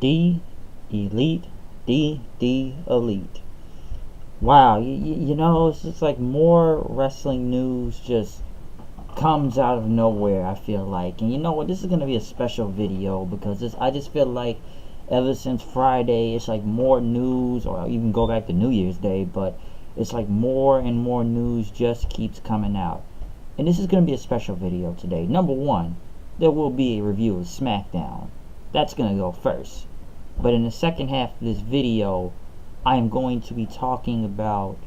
D Elite, D Elite. Wow, you know, it's just like more wrestling news just comes out of nowhere, I feel like. And you know what, this is going to be a special video because I just feel like ever since Friday, it's like more news, or even go back to New Year's Day, but it's like more and more news just keeps coming out. And this is going to be a special video today. Number one, there will be a review of Smackdown. That's going to go first. But in the second half of this video, I am going to be talking about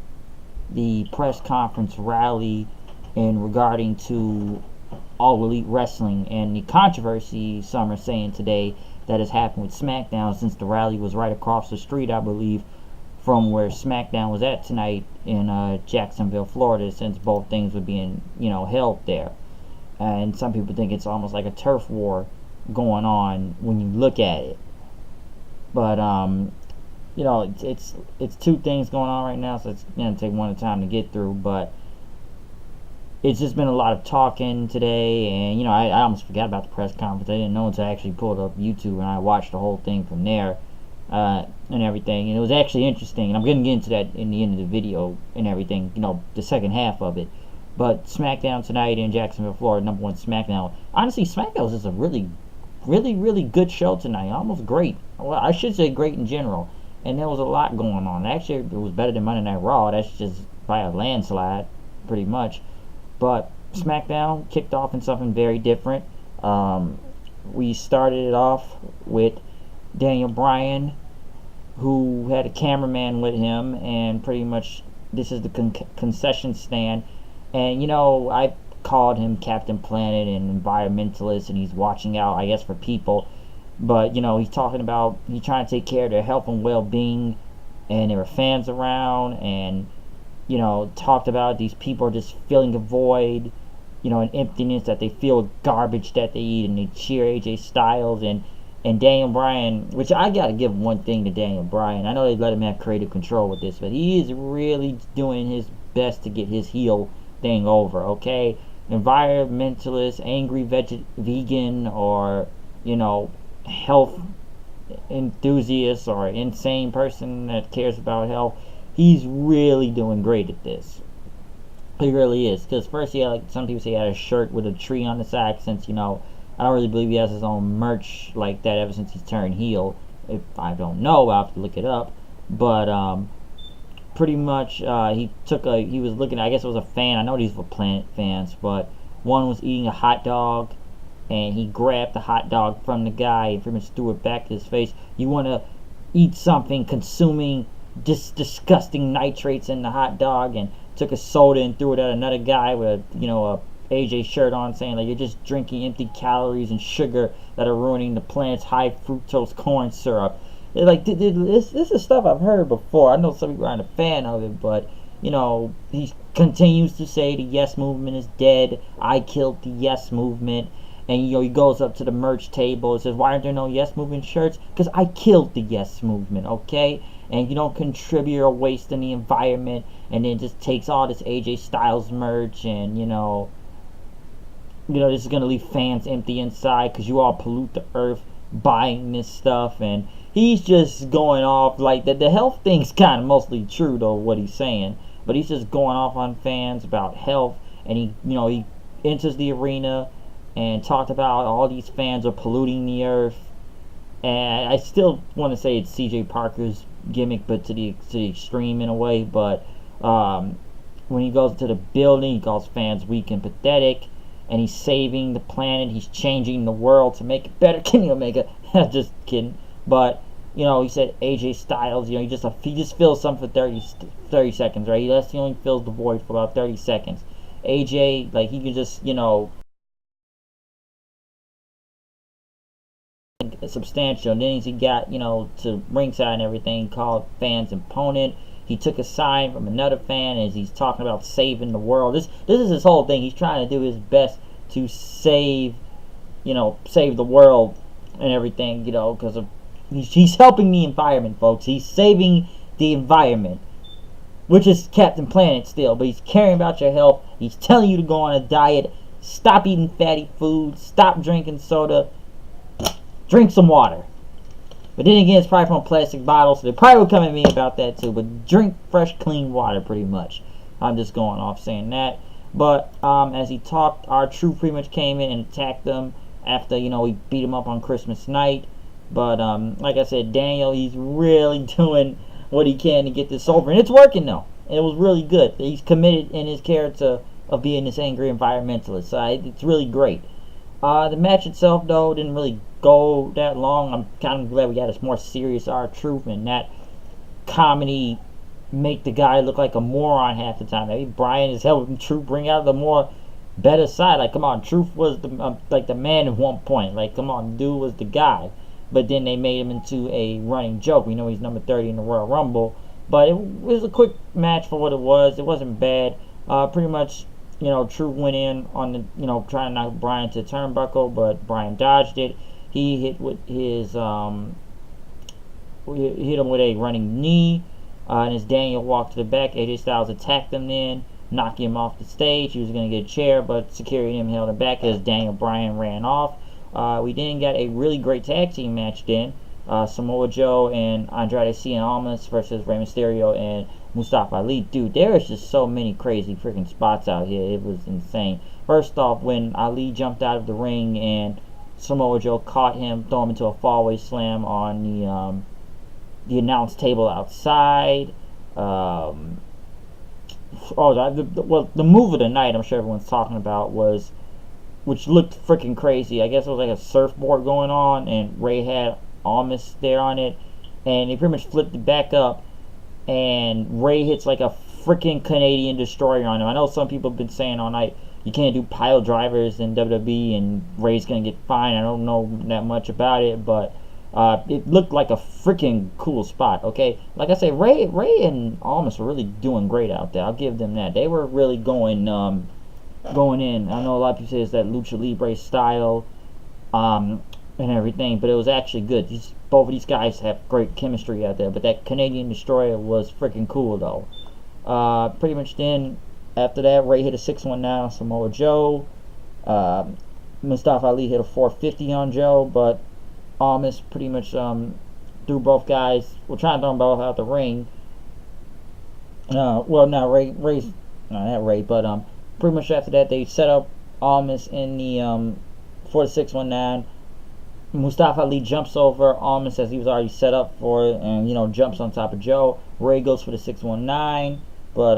the press conference rally in regarding to All Elite Wrestling and the controversy some are saying today that has happened with SmackDown, since the rally was right across the street, I believe, from where SmackDown was at tonight in Jacksonville, Florida, since both things were being, held there. And some people think it's almost like a turf war going on when you look at it. But it's two things going on right now, so it's gonna take one at a time to get through. But it's just been a lot of talking today, and I almost forgot about the press conference. I didn't know until I actually pulled up YouTube and I watched the whole thing from there and everything. And it was actually interesting, and I'm gonna get into that in the end of the video and everything. The second half of it. But SmackDown tonight in Jacksonville, Florida, number one SmackDown. Honestly, SmackDown was just a really, really, really good show tonight. Almost great. Well, I should say great in general. And there was a lot going on. Actually, it was better than Monday Night Raw. That's just by a landslide, pretty much. But SmackDown kicked off in something very different. We started it off with Daniel Bryan, who had a cameraman with him, and pretty much this is the concession stand. And I called him Captain Planet and environmentalist, and he's watching out, I guess, for people. But he's talking about he's trying to take care of their health and well-being, and there were fans around, and talked about these people are just feeling a void, an emptiness, that they feel garbage that they eat, and they cheer AJ Styles and Daniel Bryan, which I gotta give one thing to Daniel Bryan. I know they let him have creative control with this, but he is really doing his best to get his heel thing over. Okay, environmentalist, angry vegan, or health enthusiast, or insane person that cares about health, he's really doing great at this. He really is. Because first he had, like some people say, he had a shirt with a tree on the side, since I don't really believe he has his own merch like that ever since he's turned heel. If I don't know, I'll have to look it up. But pretty much he was looking, I guess it was a fan, I know these were Planet fans, but one was eating a hot dog, and he grabbed the hot dog from the guy and pretty much threw it back to his face. You want to eat something consuming disgusting nitrates in the hot dog, and took a soda and threw it at another guy with a AJ shirt on, saying like, you're just drinking empty calories and sugar that are ruining the planet's high fructose corn syrup. Like, this is stuff I've heard before. I know some people aren't a fan of it, but he continues to say the Yes Movement is dead. I killed the Yes Movement. And he goes up to the merch table and says, why aren't there no Yes Movement shirts? Because I killed the Yes Movement, okay? And you don't contribute or waste in the environment, and then just takes all this AJ Styles merch, and this is gonna leave fans empty inside because you all pollute the earth buying this stuff. And he's just going off like that. The health thing's kind of mostly true though, what he's saying, but he's just going off on fans about health. And he enters the arena and talked about all these fans are polluting the earth. And I still want to say it's CJ Parker's gimmick, but to the extreme in a way. But when he goes to the building, he calls fans weak and pathetic, and he's saving the planet, he's changing the world to make it better. Kenny Omega, just kidding. But he said AJ Styles, he just fills something for 30 seconds, right? He only fills the void for about 30 seconds. AJ, like, he can just substantial. And then he got to ringside and everything, called fans opponent. He took a sign from another fan as he's talking about saving the world. This is his whole thing. He's trying to do his best to save the world and everything, because of he's helping the environment, folks. He's saving the environment, which is Captain Planet still, but he's caring about your health. He's telling you to go on a diet, stop eating fatty food, stop drinking soda, drink some water. But then again, it's probably from a plastic bottle, so they probably will come at me about that too. But drink fresh, clean water, pretty much. I'm just going off saying that. But as he talked, R-Truth pretty much came in and attacked them after, we beat him up on Christmas night. But like I said, Daniel, he's really doing what he can to get this over. And it's working, though. It was really good. He's committed in his character of being this angry environmentalist. So it's really great. The match itself, though, didn't really go that long. I'm kind of glad we got a more serious R-Truth and that comedy make the guy look like a moron half the time. Maybe Bryan is helping Truth bring out the more better side. Like, come on, Truth was the man at one point. Like, come on, dude was the guy. But then they made him into a running joke. We know he's number 30 in the Royal Rumble. But it was a quick match for what it was. It wasn't bad. Pretty much, Truth went in on the, trying to knock Bryan to the turnbuckle, but Bryan dodged it. He hit with his, hit him with a running knee. And as Daniel walked to the back, AJ Styles attacked him then, knocking him off the stage. He was going to get a chair, but security and him held him back as Daniel Bryan ran off. We then got a really great tag team match then. Samoa Joe and Andrade Cien Almas versus Rey Mysterio and Mustafa Ali. Dude, there is just so many crazy freaking spots out here. It was insane. First off, when Ali jumped out of the ring and Samoa Joe caught him, threw him into a fallaway slam on the announce table outside. The move of the night, I'm sure everyone's talking about, was, which looked freaking crazy. I guess it was like a surfboard going on, and Ray had Almas there on it, and he pretty much flipped it back up, and Ray hits like a freaking Canadian destroyer on him. I know some people have been saying all night you can't do pile drivers in WWE, and Ray's gonna get fined. I don't know that much about it, but it looked like a freaking cool spot, okay? Like I said, Ray and Almas were really doing great out there. I'll give them that. They were really going in. I know a lot of people say it's that Lucha Libre style and everything, but it was actually good. Both of these guys have great chemistry out there, but that Canadian Destroyer was freaking cool, though. Pretty much then, after that, Ray hit a 619 on Samoa Joe. Mustafa Ali hit a 450 on Joe, but Almas pretty much threw both guys. We're trying to throw them both out the ring. Pretty much after that, they set up Almas in the for the 619. Mustafa Ali jumps over Almas as he was already set up for it, and jumps on top of Joe. Ray goes for the 619, but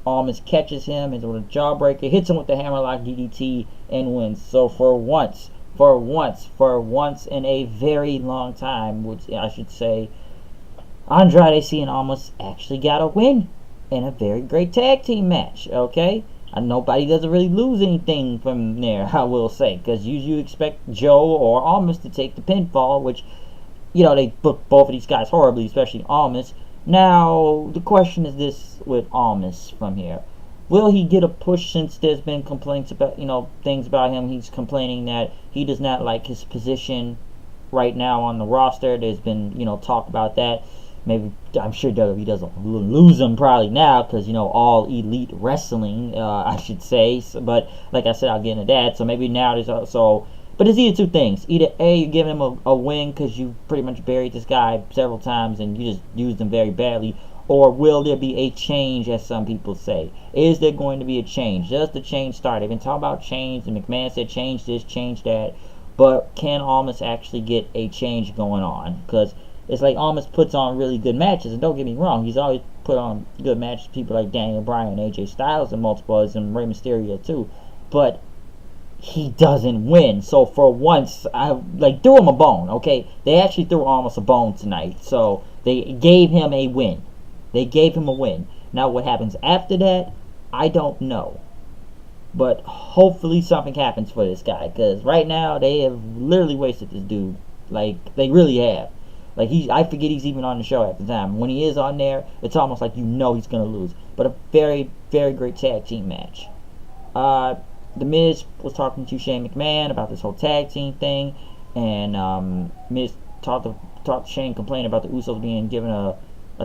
Almas catches him, hits him with a jawbreaker, hits him with the hammerlock DDT, and wins. So for once in a very long time, which I should say, Andrade Cien Almas actually got a win in a very great tag team match, okay? And nobody doesn't really lose anything from there, I will say, because usually you expect Joe or Almas to take the pinfall, which, they booked both of these guys horribly, especially Almas. Now, the question is this with Almas from here. Will he get a push since there's been complaints about, things about him? He's complaining that he does not like his position right now on the roster. There's been, talk about that. Maybe, I'm sure WWE doesn't lose him probably now because, all elite wrestling, I should say. So, but, like I said, I'll get into that. So maybe now there's also, but it's either two things. Either A, you're giving him a win because you pretty much buried this guy several times and you just used him very badly. Or will there be a change, as some people say? Is there going to be a change? Does the change start? They've been talking about change, and McMahon said change this, change that. But can Almas actually get a change going on? Because it's like Almas puts on really good matches, and don't get me wrong, he's always put on good matches. People like Daniel Bryan, AJ Styles, and multiple others, and Rey Mysterio too. But he doesn't win. So for once, I threw him a bone. Okay, they actually threw Almas a bone tonight. So they gave him a win. Now what happens after that, I don't know. But hopefully something happens for this guy. Because right now, they have literally wasted this dude. Like, they really have. Like, I forget he's even on the show at the time. When he is on there, it's almost like he's going to lose. But a very, very great tag team match. The Miz was talking to Shane McMahon about this whole tag team thing. And Miz talked to Shane, complaining about the Usos being given a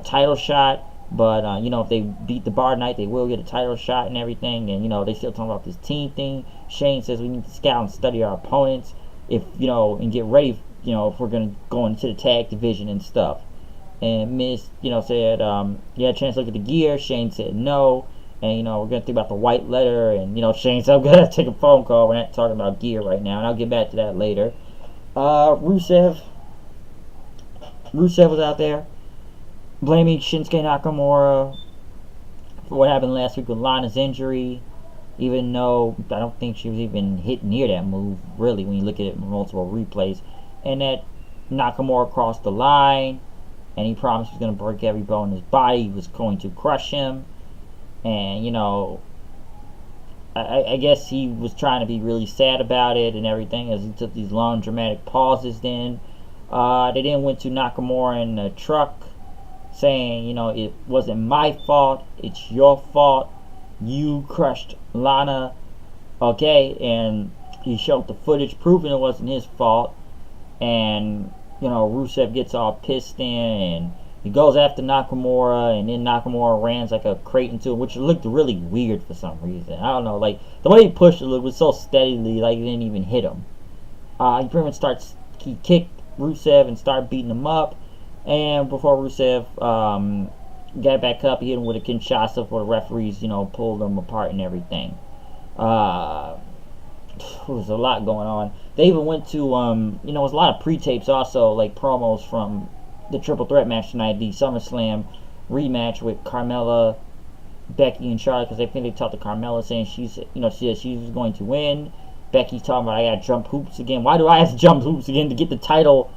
title shot, but if they beat the Bar Night, they will get a title shot and everything. And they still talking about this team thing. Shane says we need to scout and study our opponents, and get ready if we're gonna go into the tag division and stuff. And Miz, said, you had a chance to look at the gear. Shane said no. And, we're going to think about the white letter. And, Shane said, I'm going to take a phone call. We're not talking about gear right now. And I'll get back to that later. Rusev was out there blaming Shinsuke Nakamura for what happened last week with Lana's injury. Even though I don't think she was even hit near that move, really, when you look at it in multiple replays. And that Nakamura crossed the line. And he promised he was going to break every bone in his body. He was going to crush him. And, I guess he was trying to be really sad about it and everything as he took these long dramatic pauses then. They then went to Nakamura in the truck saying, it wasn't my fault. It's your fault. You crushed Lana. Okay? And he showed the footage proving it wasn't his fault. And Rusev gets all pissed in, and he goes after Nakamura, and then Nakamura rams like a crate into him, which looked really weird for some reason. I don't know, like, the way he pushed it was so steadily, like, it didn't even hit him. He pretty much he kicked Rusev and started beating him up, and before Rusev got back up, he hit him with a Kinshasa before the referees, pulled him apart and everything. There's a lot going on. They even went to, there was a lot of pre-tapes also, like promos from the Triple Threat match tonight, the SummerSlam rematch with Carmella, Becky, and Charlotte, because I think they talked to Carmella saying she said she was going to win. Becky's talking about, I gotta jump hoops again. Why do I have to jump hoops again to get the title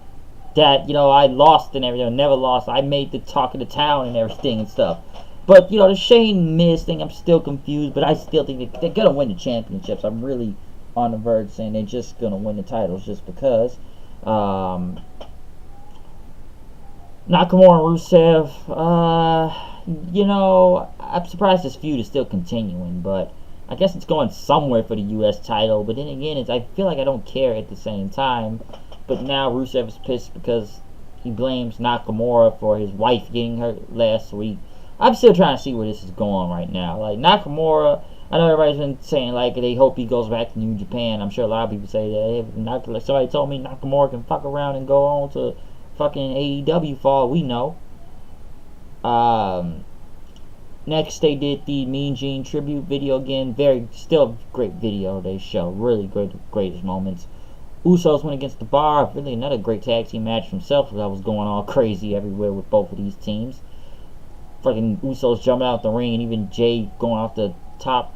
that, I lost and everything, never lost? I made the talk of the town and everything and stuff. But, the Shane Miz thing, I'm still confused, but I still think they're gonna win the championships. I'm really on the verge saying they're just gonna win the titles just because. Nakamura and Rusev, I'm surprised this feud is still continuing, but I guess it's going somewhere for the U.S. title. But then again, I feel like I don't care at the same time. But now Rusev is pissed because he blames Nakamura for his wife getting hurt last week. I'm still trying to see where this is going right now. Like, Nakamura, I know everybody's been saying, like, they hope he goes back to New Japan. I'm sure a lot of people say that. If somebody told me Nakamura can fuck around and go on to fucking AEW for all we know. Next, they did the Mean Gene tribute video again. Still great video they show. Really greatest moments. Usos went against the Bar. Really another great tag team match himself. That was going all crazy everywhere with both of these teams. Fucking Usos jumping out the ring, and even Jay going off the top,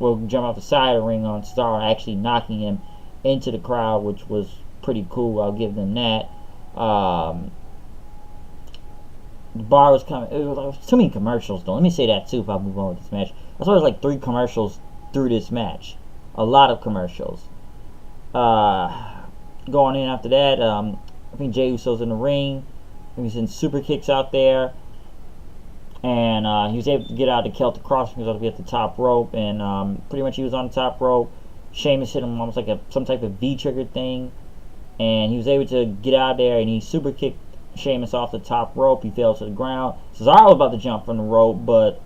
jump off the side of the ring on Star, actually knocking him into the crowd, which was pretty cool. I'll give them that. The Bar was coming. It was too many commercials, though. Let me say that too if I move on with this match. I saw there was like 3 commercials through this match. A lot of commercials. Going in after that, I think Jey Uso's in the ring. He was in super kicks out there. And he was able to get out of the Celtic Cross. He was able to get the top rope. And pretty much he was on the top rope. Sheamus hit him almost like some type of V-trigger thing. And he was able to get out of there. And he super kicked Sheamus off the top rope. He fell to the ground. Cesaro was about to jump from the rope. But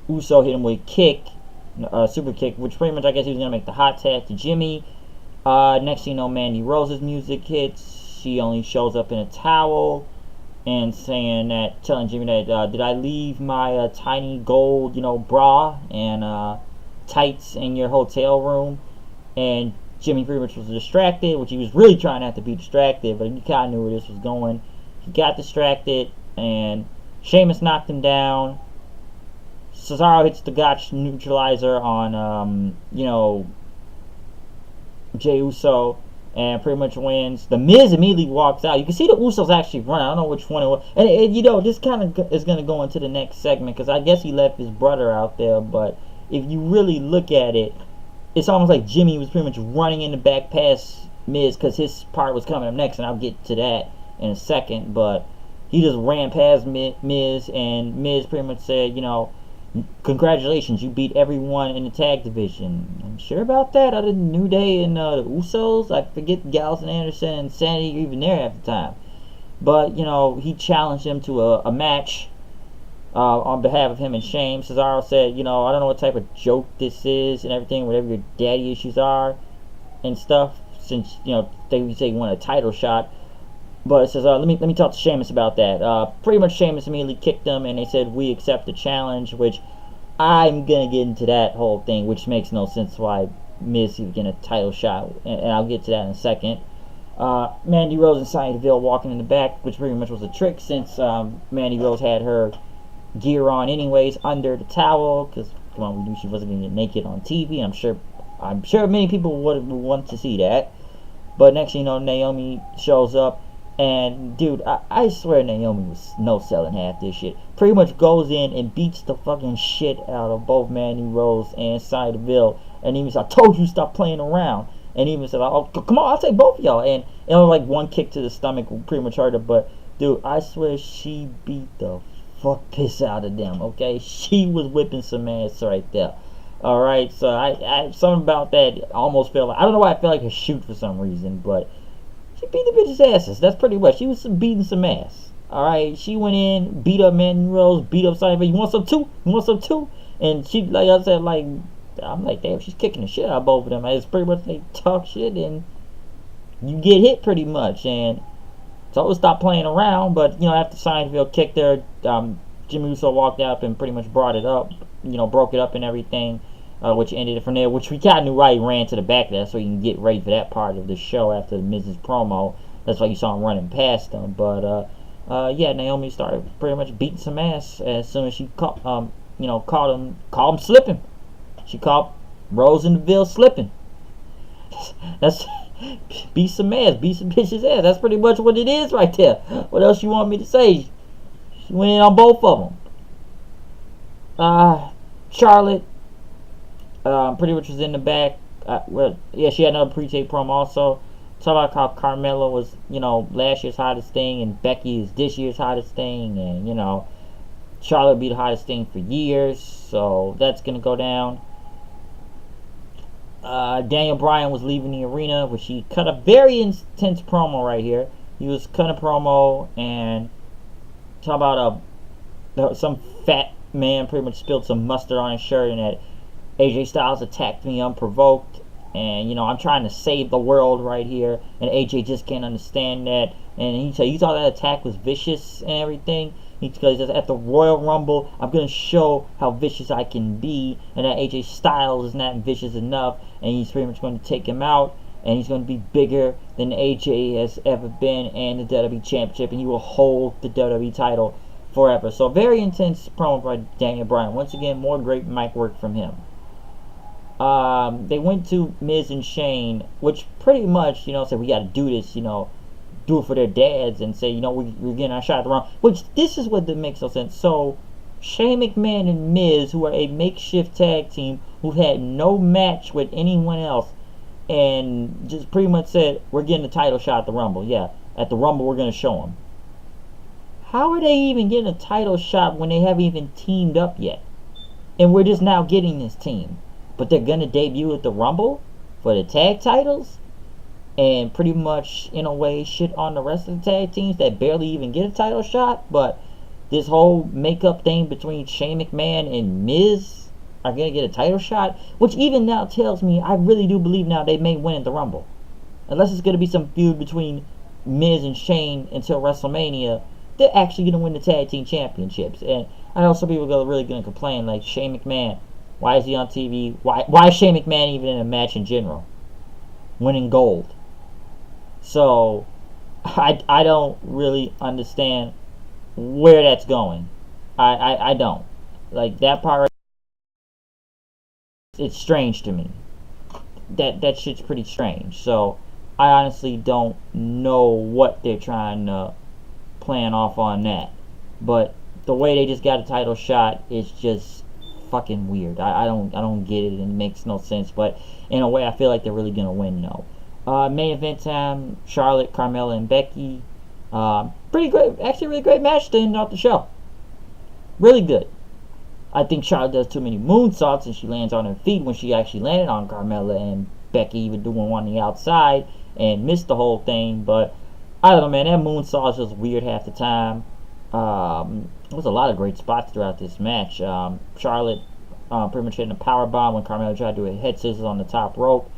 Uso hit him with a kick. Super kick. Which pretty much I guess he was going to make the hot tag to Jimmy. Next thing you know, Mandy Rose's music hits. She only shows up in a towel. And telling Jimmy that, did I leave my tiny gold, bra and tights in your hotel room? And Jimmy pretty much was distracted, which he was really trying not to be distracted, but he kind of knew where this was going. He got distracted, and Sheamus knocked him down. Cesaro hits the Gotch neutralizer on, Jey Uso. And pretty much wins. The Miz immediately walks out. You can see the Usos actually run. I don't know which one it was. And this kind of is going to go into the next segment because I guess he left his brother out there. But if you really look at it, it's almost like Jimmy was pretty much running in the back past Miz because his part was coming up next. And I'll get to that in a second. But he just ran past Miz. And Miz pretty much said, congratulations, you beat everyone in the tag division. I'm sure about that. Other than New Day and the Usos, I forget Gallows and Anderson and Sanity even there half the time. But he challenged him to a match on behalf of him and Shane. Cesaro said, I don't know what type of joke this is and everything, whatever your daddy issues are and stuff. since they say he won a title shot. But it says, let me talk to Sheamus about that. Pretty much Sheamus immediately kicked him, and they said we accept the challenge, which I'm gonna get into that whole thing, which makes no sense why Miz even getting a title shot, and I'll get to that in a second. Mandy Rose and Sonya Deville walking in the back, which pretty much was a trick since Mandy Rose had her gear on anyways under the towel, because come on, we knew she wasn't gonna get naked on TV. I'm sure many people would want to see that. But next thing you know, Naomi shows up, and dude, I swear Naomi was no selling half this shit. Pretty much goes in and beats the fucking shit out of both Mandy Rose and Sonya Deville, and even said, "I told you stop playing around." And even said, "Oh, come on, I'll take both of y'all." And it was like one kick to the stomach, pretty much hurt her. But dude, I swear she beat the fuck piss out of them. Okay, she was whipping some ass right there. All right, so I something about that almost felt like, I don't know why I feel like a shoot for some reason, but she beat the bitch's asses. That's pretty much. She was beating some ass. All right, she went in, beat up Mandy Rose, beat up Sonya. You want some too? You want some too? And she, like I said, I'm like, damn, she's kicking the shit out of both of them. It's pretty much they talk shit and you get hit pretty much. And so it stopped playing around. But after Sonya Deville kicked her, Jimmy Uso walked up and pretty much brought it up. Broke it up and everything. Which ended it from there, which we kind of knew why he ran to the back there, so he can get ready for that part of the show after the Miz's promo. That's why you saw him running past him. But yeah, Naomi started pretty much beating some ass as soon as she caught him slipping. She caught Rose and Deville slipping. That's beat some ass, beat some bitch's ass. That's pretty much what it is right there. What else you want me to say? She went in on both of them. Charlotte. Pretty much was in the back. She had another pre-tape promo also. Talk about how Carmella was, last year's hottest thing, and Becky is this year's hottest thing, and Charlotte be the hottest thing for years, so that's gonna go down. Daniel Bryan was leaving the arena, which he cut a very intense promo right here. He was cutting a promo and talk about some fat man pretty much spilled some mustard on his shirt, and that AJ Styles attacked me unprovoked, and I'm trying to save the world right here, and AJ just can't understand that. And he said, "You thought that attack was vicious and everything?" Because at the Royal Rumble, I'm gonna show how vicious I can be, and that AJ Styles is not vicious enough, and he's pretty much going to take him out, and he's going to be bigger than AJ has ever been, and the WWE Championship, and he will hold the WWE title forever. So very intense promo by Daniel Bryan. Once again, more great mic work from him. They went to Miz and Shane, which pretty much, said we got to do this, do it for their dads, and say, we're getting our shot at the wrong. Which this is what makes no sense. So Shane McMahon and Miz, who are a makeshift tag team, who had no match with anyone else, and just pretty much said we're getting the title shot at the Rumble. Yeah, at the Rumble we're gonna show them. How are they even getting a title shot when they haven't even teamed up yet? And we're just now getting this team. But they're going to debut at the Rumble for the tag titles? And pretty much, in a way, shit on the rest of the tag teams that barely even get a title shot. But this whole makeup thing between Shane McMahon and Miz are going to get a title shot. Which even now tells me, I really do believe now they may win at the Rumble. Unless it's going to be some feud between Miz and Shane until WrestleMania, they're actually going to win the tag team championships. And I know some people are really going to complain, like Shane McMahon. Why is he on TV? Why is Shane McMahon even in a match in general? Winning gold. So, I don't really understand where that's going. I don't. Like, that part, it's strange to me. That shit's pretty strange. So, I honestly don't know what they're trying to plan off on that. But the way they just got a title shot is just fucking weird. I don't get it, and it makes no sense. But in a way, I feel like they're really gonna win though. Main event time: Charlotte, Carmella, and Becky. Pretty great, actually, really great match to end off the show. Really good. I think Charlotte does too many moonsaults, and she lands on her feet when she actually landed on Carmella, and Becky even doing one on the outside and missed the whole thing. But I don't know, man. That moonsault was just weird half the time. There was a lot of great spots throughout this match. Charlotte pretty much hitting a power bomb when Carmella tried to do a head scissors on the top rope,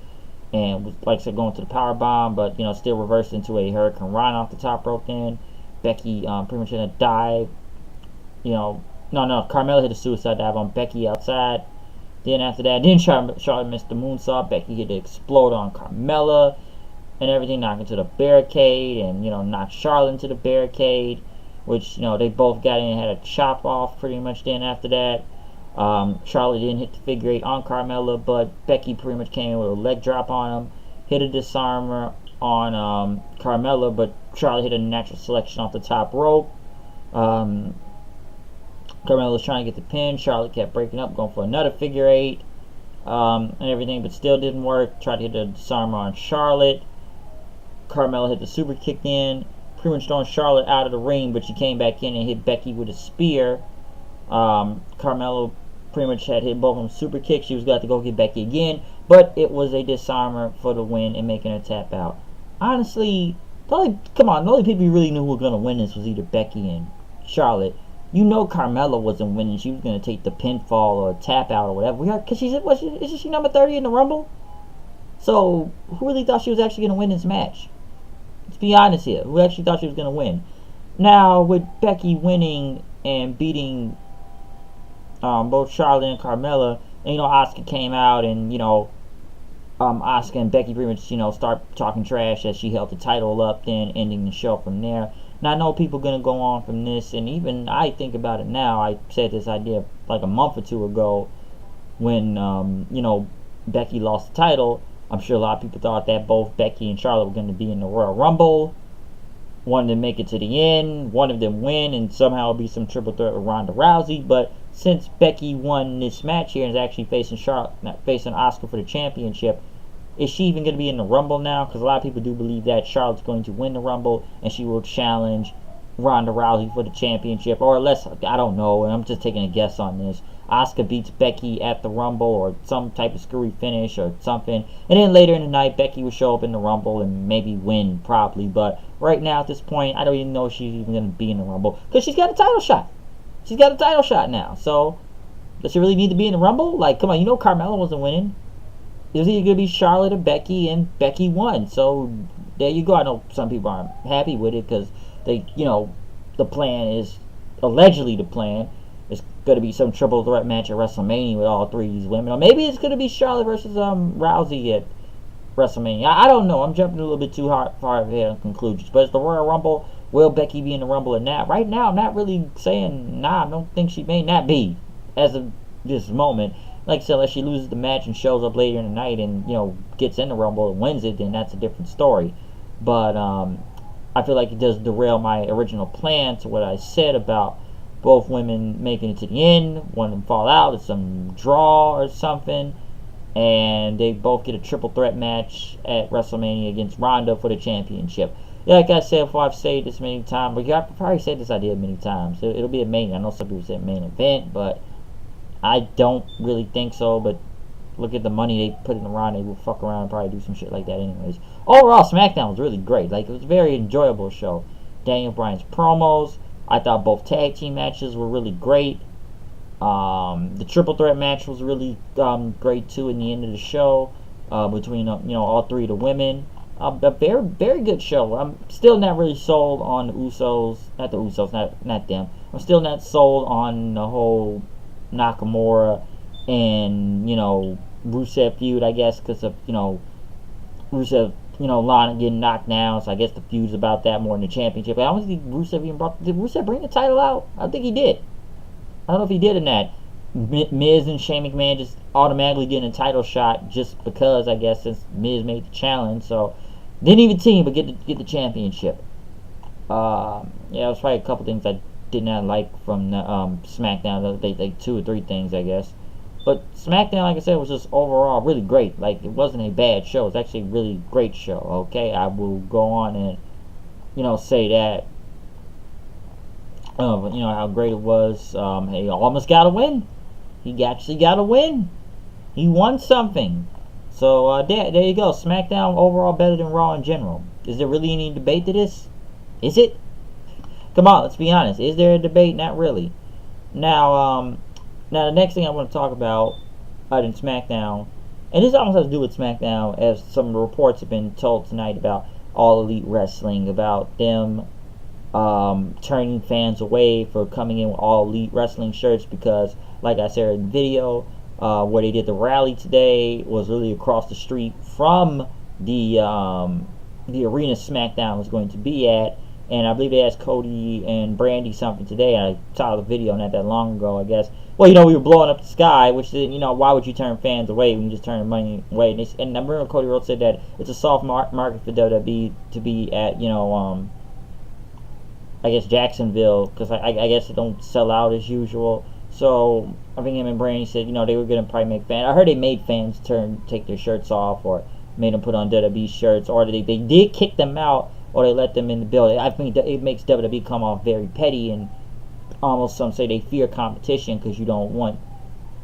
and was, like I said, going to the power bomb, but still reversed into a Hurricane Rana off the top rope. Then Becky pretty much in a dive. No, Carmella hit a suicide dive on Becky outside. Then after that, Charlotte missed the moonsault. Becky hit to explode on Carmella and everything, knocked into the barricade, and knocked Charlotte into the barricade, which they both got in and had a chop off pretty much. Then after that, Charlotte didn't hit the figure 8 on Carmella, but Becky pretty much came in with a leg drop on him, hit a disarmer on Carmella, but Charlotte hit a natural selection off the top rope. Carmella was trying to get the pin. Charlotte kept breaking up, going for another figure 8 and everything, but still didn't work. Tried to hit a disarmer on Charlotte. Carmella hit the super kick in, pretty much throwing Charlotte out of the ring, but she came back in and hit Becky with a spear. Carmella pretty much had hit both of them super kicks. She was going to go get Becky again, but it was a disarmer for the win and making her tap out. Honestly, the only people you really knew who were going to win this was either Becky and Charlotte. Carmella wasn't winning. She was going to take the pinfall or tap out or whatever. Because isn't she number 30 in the Rumble? So, who really thought she was actually going to win this match? Let's be honest here. Who actually thought she was going to win? Now, with Becky winning and beating both Charlotte and Carmella, and Asuka came out, and Asuka and Becky pretty much start talking trash as she held the title up, then ending the show from there. Now I know people are gonna go on from this, and even I think about it now. I said this idea like a month or two ago when Becky lost the title. I'm sure a lot of people thought that both Becky and Charlotte were going to be in the Royal Rumble. One of them make it to the end, one of them win, and somehow it'll be some triple threat with Ronda Rousey. But since Becky won this match here and is actually facing Asuka for the championship, is she even going to be in the Rumble now? Because a lot of people do believe that Charlotte's going to win the Rumble and she will challenge Ronda Rousey for the championship, or unless, I don't know, and I'm just taking a guess on this, Asuka beats Becky at the Rumble or some type of screwy finish or something, and then later in the night Becky will show up in the Rumble and maybe win probably. But right now at this point I don't even know if she's even going to be in the Rumble because she's got a title shot now. So does she really need to be in the Rumble? Like, come on, Carmella wasn't winning. It was either going to be Charlotte or Becky, and Becky won. So there you go. I know some people aren't happy with it because they, the plan is allegedly the plan. It's going to be some triple threat match at WrestleMania with all three of these women. Or maybe it's going to be Charlotte versus Rousey at WrestleMania. I don't know. I'm jumping a little bit too far ahead on conclusions. But it's the Royal Rumble. Will Becky be in the Rumble or not? Right now, I'm not really saying, I don't think she may not be as of this moment. Like I said, unless she loses the match and shows up later in the night and, gets in the Rumble and wins it, then that's a different story. But I feel like it does derail my original plan to what I said about both women making it to the end. One of them fall out. It's some draw or something. And they both get a triple threat match at WrestleMania against Ronda for the championship. Yeah, like I said before, I've said this many times. But I've probably said this idea many times. It'll be a main. I know some people say main event, but I don't really think so. But look at the money they put in the Ronda. They will fuck around and probably do some shit like that anyways. Overall, Smackdown was really great. Like, it was a very enjoyable show. Daniel Bryan's promos. I thought both tag team matches were really great. The triple threat match was really great too in the end of the show between all three of the women. A very, very good show. I'm still not really sold on the Usos. Not them. I'm still not sold on the whole Nakamura and Rusev feud, I guess, because of Rusev, Lana getting knocked down, so I guess the feud's about that more than the championship. I don't think Rusev even did Rusev bring the title out? I think he did. I don't know if he did or not. Miz and Shane McMahon just automatically getting a title shot just because, I guess, since Miz made the challenge. So didn't even team, but get the championship. Yeah, it was probably a couple things I did not like from the SmackDown. Like 2 or 3 things, I guess. But SmackDown, like I said, was just overall really great. Like, it wasn't a bad show. It was actually a really great show, okay? I will go on and, say that. How great it was. He almost got a win. He actually got a win. He won something. So, there you go. SmackDown overall better than Raw in general. Is there really any debate to this? Is it? Come on, let's be honest. Is there a debate? Not really. Now the next thing I want to talk about in SmackDown, and this almost has to do with SmackDown, as some reports have been told tonight about All Elite Wrestling, about them turning fans away for coming in with All Elite Wrestling shirts because, like I said in the video, where they did the rally today was really across the street from the arena SmackDown was going to be at, and I believe they asked Cody and Brandy something today, and I saw the video not that long ago, I guess. Well, we were blowing up the sky, which, why would you turn fans away when you just turn the money away? And I remember Cody Rhodes said that it's a soft market for WWE to be at, I guess Jacksonville, because I guess they don't sell out as usual. So I think him and Bryan said, they were going to probably make fans. I heard they made fans take their shirts off, or made them put on WWE shirts, or they did kick them out, or they let them in the building. I think it makes WWE come off very petty, and almost some say they fear competition because you don't want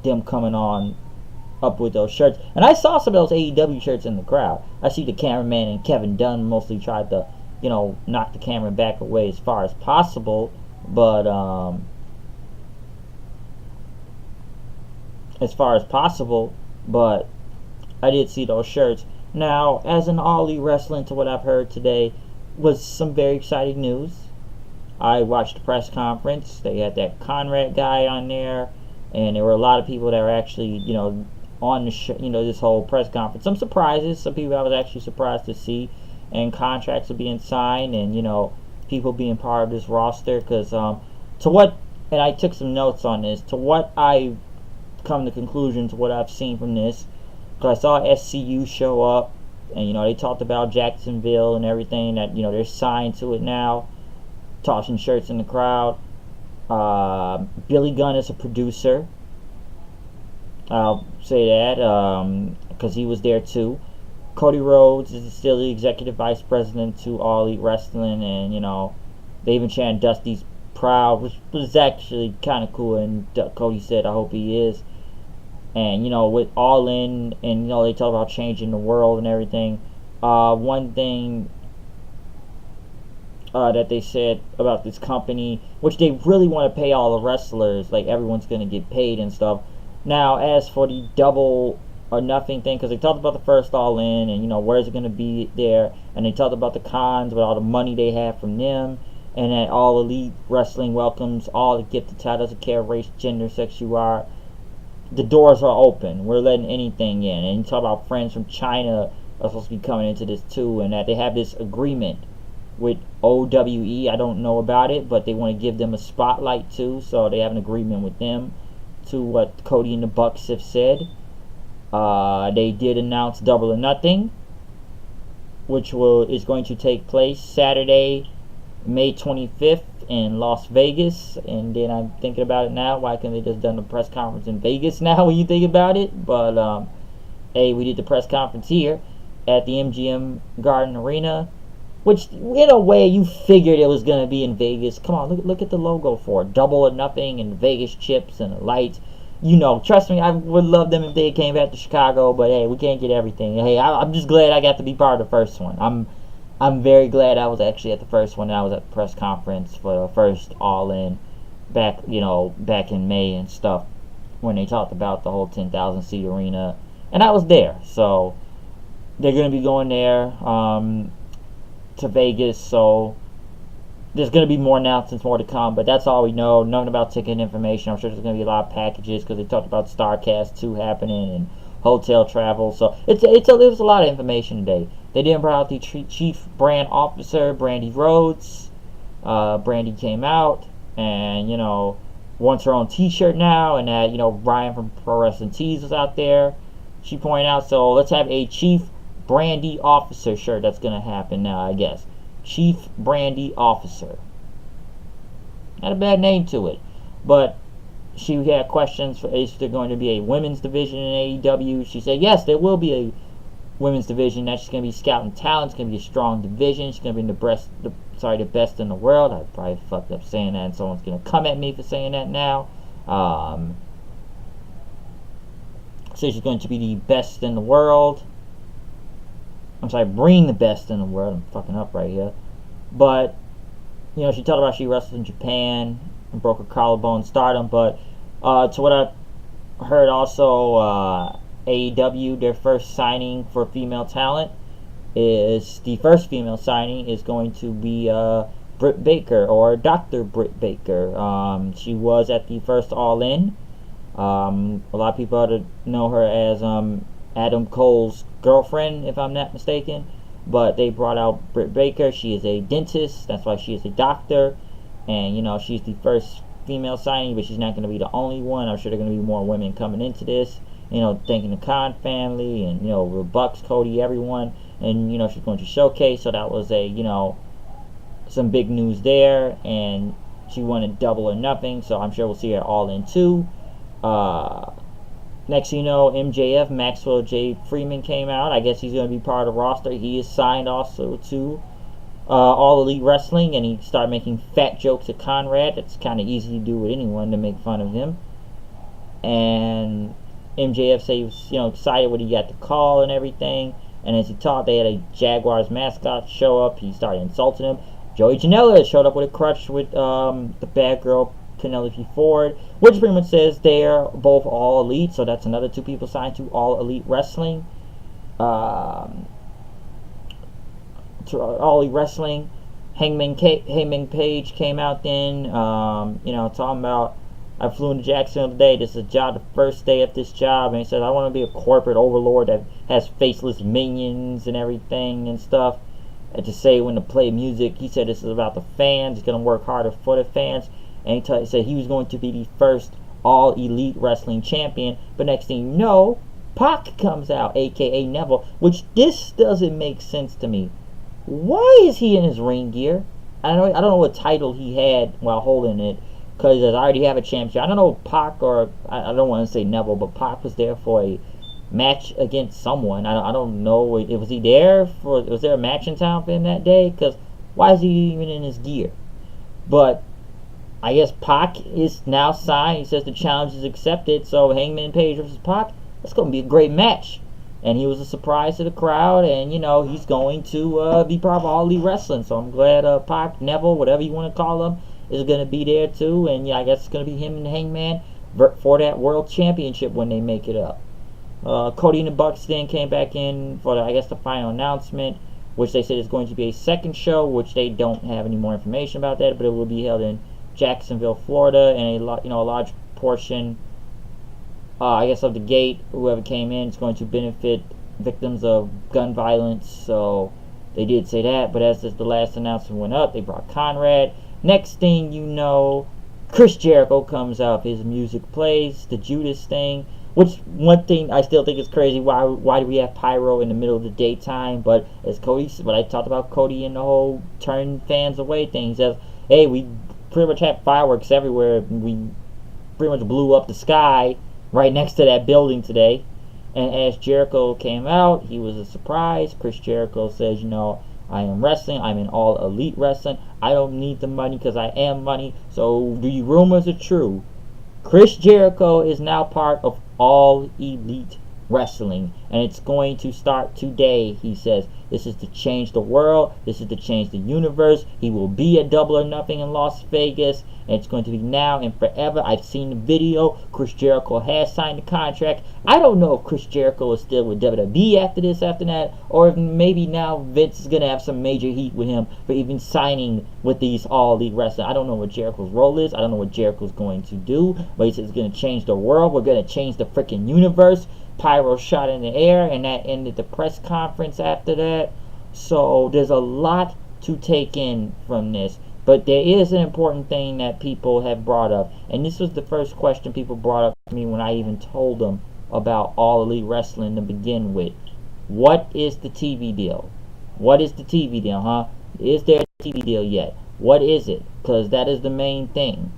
them coming on up with those shirts. And I saw some of those AEW shirts in the crowd. I see the cameraman and Kevin Dunn mostly tried to, knock the camera back away as far as possible, but I did see those shirts. Now, as an All Elite Wrestling, to what I've heard today, was some very exciting news. I watched the press conference. They had that Conrad guy on there, and there were a lot of people that were actually, on the this whole press conference. Some surprises, some people I was actually surprised to see, and contracts are being signed, and people being part of this roster. Because and I took some notes on this. To what I've come to conclusion, to what I've seen from this, because I saw SCU show up, and they talked about Jacksonville and everything, that they're signed to it now, tossing shirts in the crowd. Billy Gunn is a producer, I'll say that, because he was there too. Cody Rhodes is still the executive vice president to All Elite Wrestling, and they even chanted Dusty's proud, which was actually kind of cool, and Cody said I hope he is. And with All In, and they talk about changing the world and everything. One thing that they said about this company, which they really want to pay all the wrestlers, like everyone's going to get paid and stuff. Now, as for the double or nothing thing, because they talked about the first All In, and where's it going to be there, and they talked about the cons with all the money they have from them, and that All Elite Wrestling welcomes all the gifted titles of care, race, gender, sex you are. The doors are open. We're letting anything in. And you talk about friends from China are supposed to be coming into this too, and that they have this agreement with OWE. I don't know about it, but they want to give them a spotlight too, so they have an agreement with them, to what Cody and the Bucks have said. They did announce Double or Nothing, which is going to take place Saturday, May 25th in Las Vegas. And then I'm thinking about it now, why couldn't they just done the press conference in Vegas now when you think about it? But hey, we did the press conference here at the MGM Garden Arena, which in a way you figured it was going to be in Vegas. Come on, look at the logo for it. Double or Nothing, and the Vegas chips and the lights. Trust me, I would love them if they came back to Chicago, but hey, we can't get everything. Hey, I'm just glad I got to be part of the first one. I'm very glad I was actually at the first one, and I was at the press conference for the first All In back in May and stuff, when they talked about the whole 10,000 seat arena, and I was there. So they're going to be going there to Vegas, so there's going to be more announcements, more to come, but that's all we know. Nothing about ticket information. I'm sure there's going to be a lot of packages, because they talked about StarCast 2 happening and hotel travel, so it was a lot of information today. They didn't bring out the chief brand officer, Brandy Rhodes. Brandy came out and, wants her own t-shirt now, and that, Bryan from Pro Wrestling Tees was out there. She pointed out, so let's have a Chief Brandy Officer shirt that's going to happen now, I guess. Chief Brandy Officer. Not a bad name to it. But she had questions for, is there going to be a women's division in AEW? She said, yes, there will be a women's division. That's going to be scouting talent. It's going to be a strong division. It's going to be the best in the world. I probably fucked up saying that, and someone's going to come at me for saying that now. So she's going to be the best in the world. Bring the best in the world. I'm fucking up right here. But, she talked about she wrestled in Japan and broke her collarbone in Stardom. But to what I heard also, AEW, their first signing for female talent, is the first female signing is going to be Britt Baker, or Dr. Britt Baker. She was at the first All In. A lot of people ought to know her as Adam Cole's girlfriend, if I'm not mistaken. But they brought out Britt Baker. She is a dentist. That's why she is a doctor. And, she's the first female signing, but she's not going to be the only one. I'm sure there are going to be more women coming into this. Thanking the Khan family and, with Bucks, Cody, everyone. And, she's going to showcase. So that was some big news there. And she wanted Double or Nothing. So I'm sure we'll see her All In too. Next thing you know, MJF, Maxwell J. Freeman, came out. I guess he's going to be part of the roster. He is signed also to All Elite Wrestling, and he started making fat jokes at Conrad. It's kind of easy to do with anyone, to make fun of him. And MJF said he was, excited when he got the call and everything. And as he talked, they had a Jaguars mascot show up. He started insulting him. Joey Janela showed up with a crutch with the bad girl Penelope Ford, which pretty much says they're both All Elite. So that's another two people signed to All Elite Wrestling. All Elite Wrestling. Hangman Page came out then, talking about, I flew into Jacksonville today. This is a job, the first day at this job, and he said, I want to be a corporate overlord that has faceless minions and everything and stuff. And to say when to play music, he said this is about the fans. He's going to work harder for the fans. And he said he was going to be the first All Elite Wrestling champion. But next thing you know, Pac comes out, a.k.a. Neville, which this doesn't make sense to me. Why is he in his ring gear? I don't know what title he had while holding it, because I already have a championship. I don't know Pac, or I don't want to say Neville, but Pac was there for a match against someone. I don't know. Was he there for? Was there a match in town for him that day? Because why is he even in his gear? But I guess Pac is now signed. He says the challenge is accepted. So Hangman Page versus Pac, that's going to be a great match. And he was a surprise to the crowd. And, he's going to be part of All Elite Wrestling. So I'm glad Pac, Neville, whatever you want to call him, is going to be there too. And, yeah, I guess it's going to be him and Hangman for that World Championship when they make it up. Cody and the Bucks then came back in for, the final announcement, which they said is going to be a second show, which they don't have any more information about that, but it will be held in Jacksonville, Florida, and a large portion, of the gate, whoever came in, is going to benefit victims of gun violence. So they did say that, but as the last announcement went up, they brought Conrad. Next thing you know, Chris Jericho comes out. His music plays, the Judas thing. Which, one thing I still think is crazy, why do we have pyro in the middle of the daytime? But as Cody, what I talked about Cody and the whole turn fans away thing, he says, hey, we pretty much had fireworks everywhere. We pretty much blew up the sky right next to that building today. And as Jericho came out, he was a surprise. Chris Jericho says, I am wrestling. I'm in All Elite Wrestling. I don't need the money because I am money. So do you rumors are true? Chris Jericho is now part of All Elite Wrestling, and it's going to start today. He says this is to change the world, this is to change the universe. He will be at Double or Nothing in Las Vegas, and it's going to be now and forever. I've seen the video. Chris Jericho has signed the contract. I don't know if Chris Jericho is still with WWE after that, or if maybe now Vince is going to have some major heat with him for even signing with these All Elite Wrestling. I don't know what Jericho's role is. I don't know what Jericho's going to do, but he says it's going to change the world. We're going to change the freaking universe. Pyro shot in the air, and that ended the press conference after that. So there's a lot to take in from this. But there is an important thing that people have brought up, and this was the first question people brought up to me when I even told them about All Elite Wrestling to begin with. What is the TV deal? What is the TV deal, huh? Is there a TV deal yet? What is it? Because that is the main thing.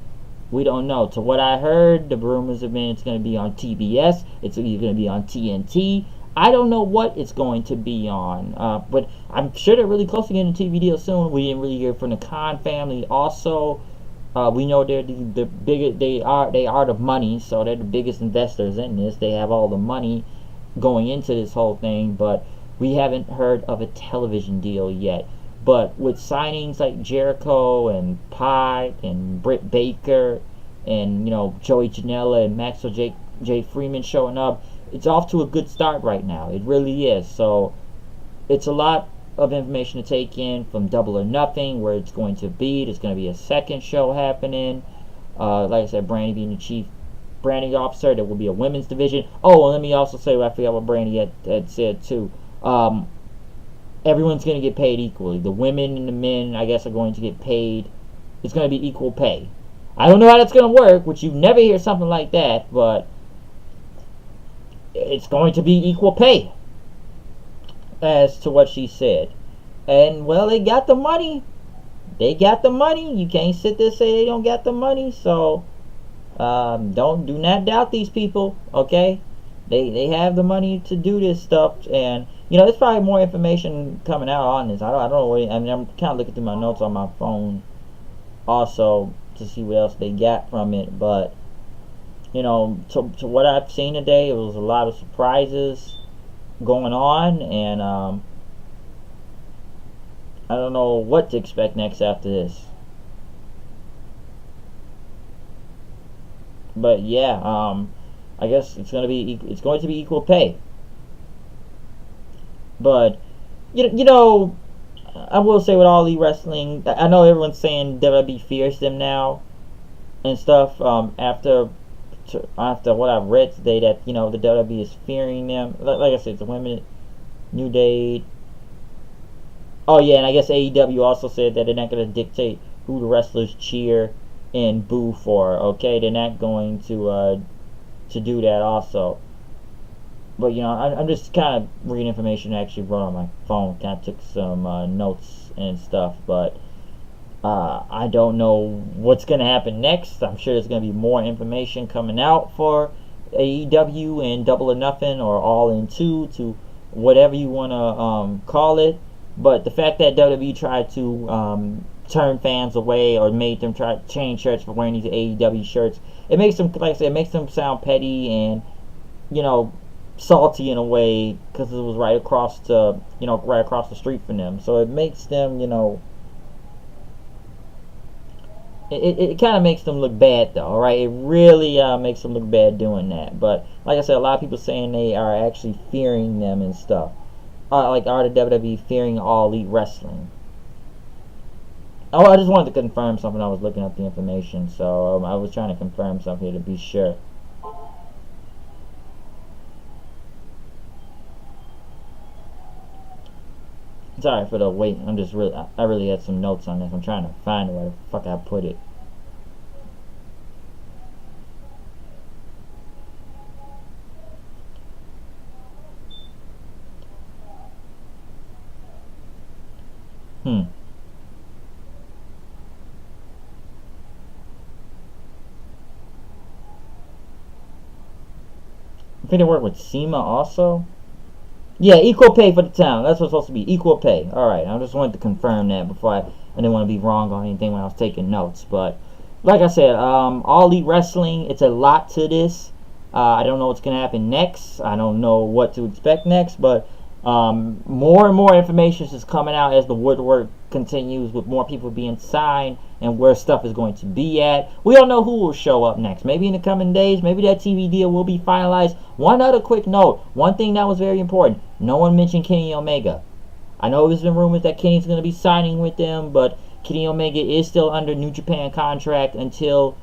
We don't know. To what I heard, the rumors have been it's going to be on TBS. It's either going to be on TNT. I don't know what it's going to be on, but I'm sure they're really close to getting a TV deal soon. We didn't really hear from the Khan family. Also, we know they're the biggest. They are the money, so they're the biggest investors in this. They have all the money going into this whole thing, but we haven't heard of a television deal yet. But with signings like Jericho and Pac and Britt Baker and Joey Janela and Maxwell J. Freeman showing up, it's off to a good start right now. It really is. So it's a lot of information to take in from Double or Nothing, where it's going to be. There's going to be a second show happening. Like I said, Brandy being the chief branding officer. There will be a women's division. Oh, and let me also say, I forgot what Brandy had said too. Everyone's going to get paid equally. The women and the men, I guess, are going to get paid. It's going to be equal pay. I don't know how that's going to work, which you never hear something like that, but it's going to be equal pay, as to what she said. And, well, they got the money. They got the money. You can't sit there and say they don't got the money. So, do not doubt these people, okay? They have the money to do this stuff. And, there's probably more information coming out on this. I don't know what, I'm kind of looking through my notes on my phone also to see what else they got from it. But, to what I've seen today, it was a lot of surprises going on. And, I don't know what to expect next after this. But yeah, I guess it's going to be equal pay. But I will say with All Elite Wrestling, I know everyone's saying WWE fears them now and stuff. After what I've read today, that the WWE is fearing them. Like I said, the women, New Day. Oh yeah, and I guess AEW also said that they're not going to dictate who the wrestlers cheer and boo for. Okay, they're not going to do that also. But I'm just kind of reading information I actually wrote on my phone. Kind of took some notes and stuff, but I don't know what's going to happen next. I'm sure there's going to be more information coming out for AEW and Double or Nothing, or All In 2, to whatever you want to call it. But the fact that WWE tried to turn fans away, or made them try to change shirts for wearing these AEW shirts, it makes them, like I said, it makes them sound petty and salty in a way, because it was right across the street from them. So it makes them, it kind of makes them look bad, though. Alright, it really makes them look bad doing that. But like I said, a lot of people saying they are actually fearing them and stuff. Like, are the WWE fearing All Elite Wrestling? Oh, I just wanted to confirm something. I was looking up the information, so I was trying to confirm something to be sure. Sorry for the wait. I really had some notes on this. I'm trying to find where the fuck I put it. I think they work with SEMA also. Yeah, equal pay for the town. That's what's supposed to be. Equal pay. Alright, I just wanted to confirm that before I didn't want to be wrong on anything when I was taking notes. But, like I said, All Elite Wrestling, it's a lot to this. I don't know what's going to happen next. I don't know what to expect next. But more and more information is coming out as the woodwork continues, with more people being signed and where stuff is going to be at. We don't know who will show up next. Maybe in the coming days, maybe that TV deal will be finalized. One other quick note, one thing that was very important, no one mentioned Kenny Omega. I know there's been rumors that Kenny's going to be signing with them, but Kenny Omega is still under New Japan contract until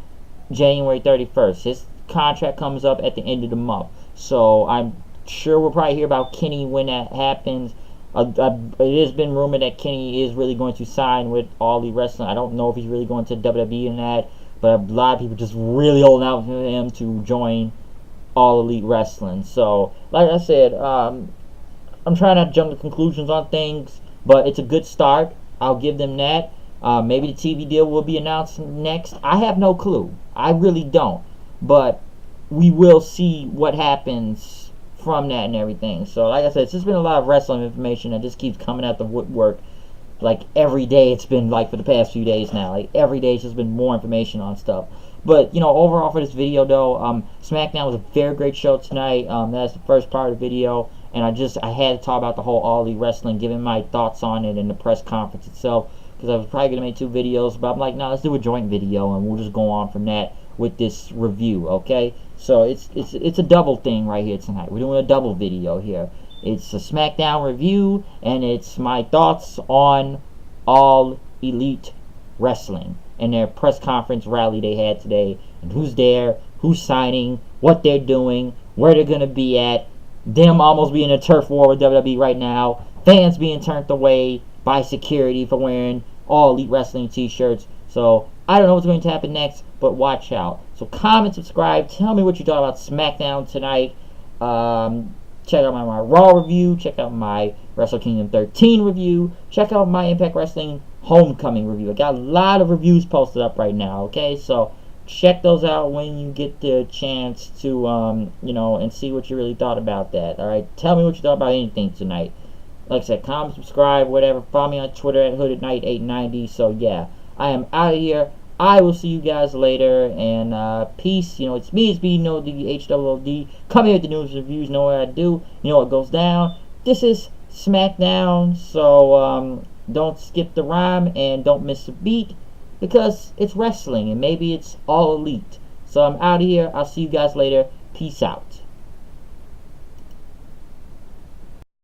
January 31st. His contract comes up at the end of the month. So I'm sure we'll probably hear about Kenny when that happens. It has been rumored that Kenny is really going to sign with All Elite Wrestling. I don't know if he's really going to WWE and that, but a lot of people just really holding out for him to join All Elite Wrestling. So, like I said, I'm trying not to jump to conclusions on things, but it's a good start. I'll give them that. Maybe the TV deal will be announced next. I have no clue. I really don't. But we will see what happens from that and everything. So like I said, it's just been a lot of wrestling information that just keeps coming out the woodwork. Like every day, it's been like for the past few days now. Like every day, it's just been more information on stuff. But overall for this video though, Smackdown was a very great show tonight. That's the first part of the video, and I had to talk about the whole All Elite Wrestling, giving my thoughts on it and the press conference itself, because I was probably gonna make 2 videos, but I'm like, no, let's do a joint video and we'll just go on from that with this review, okay? So it's a double thing right here tonight. We're doing a double video here. It's a SmackDown review, and it's my thoughts on All Elite Wrestling and their press conference rally they had today, and who's there, who's signing, what they're doing, where they're going to be at, them almost being in a turf war with WWE right now, fans being turned away by security for wearing All Elite Wrestling t-shirts. So I don't know what's going to happen next, but watch out. So comment, subscribe, tell me what you thought about SmackDown tonight. Check out my Raw review, check out my Wrestle Kingdom 13 review, check out my Impact Wrestling Homecoming review. I got a lot of reviews posted up right now, okay? So check those out when you get the chance to, and see what you really thought about that, alright? Tell me what you thought about anything tonight. Like I said, comment, subscribe, whatever. Follow me on Twitter at HoodedKnight890. So, yeah, I am out of here. I will see you guys later, and peace. It's me, it's B, the HWOD. Come here with the news reviews, know what I do, you know what goes down. This is SmackDown, so don't skip the rhyme and don't miss a beat, because it's wrestling, and maybe it's all elite. So I'm out of here. I'll see you guys later. Peace out.